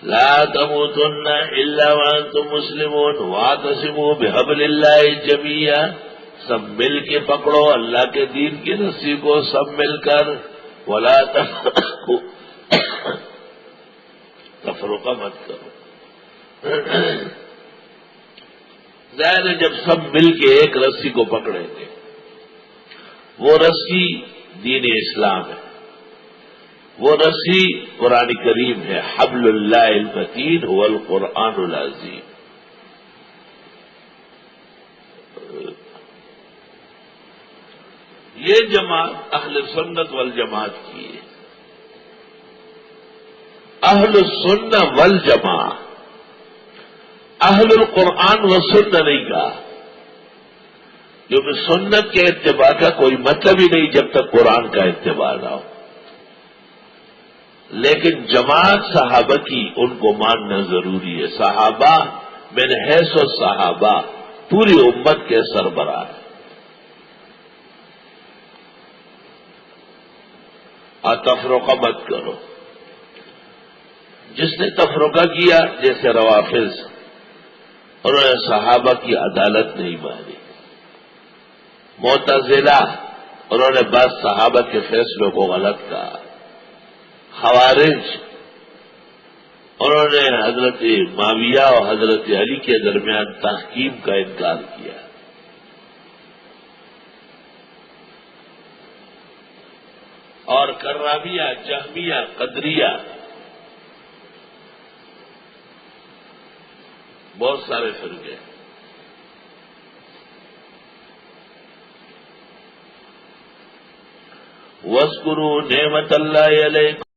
لا تموتن الا وانتم مسلمون واعتصموا بحبل اللہ جميعا، سب مل کے پکڑو اللہ کے دین کی رسی کو، سب مل کر، ولا تفرقہ مت کرو۔ ظاہر ہے جب سب مل کے ایک رسی کو پکڑیں گے، وہ رسی دین اسلام ہے، وہ رسی قرآن کریم ہے، حبل اللہ المتین هو القرآن العظیم۔ یہ جماعت اہل سنت والجماعت کی ہے، اہل السنہ والجماع، اہل القرآن و سنہ نہیں کہا، کیونکہ سنت کے اتباع کا کوئی مطلب ہی نہیں جب تک قرآن کا اتباع نہ ہو، لیکن جماعت صحابہ کی ان کو ماننا ضروری ہے۔ صحابہ من حیث صحابہ پوری امت کے سربراہ ہے، اور تفرقہ مت کرو۔ جس نے تفرقہ کیا جیسے روافض، انہوں نے صحابہ کی عدالت نہیں مانی۔ معتزلہ، انہوں نے بعض صحابہ کے فیصلوں کو غلط کہا۔ خوارج، انہوں نے حضرت معاویہ اور حضرت علی کے درمیان تحکیم کا انکار کیا۔ اور کرابیہ، جہمیہ، قدریہ، بہت سارے فرقے۔ وَاذْكُرُوا نِعْمَتَ اللَّهِ عَلَيْكُمْ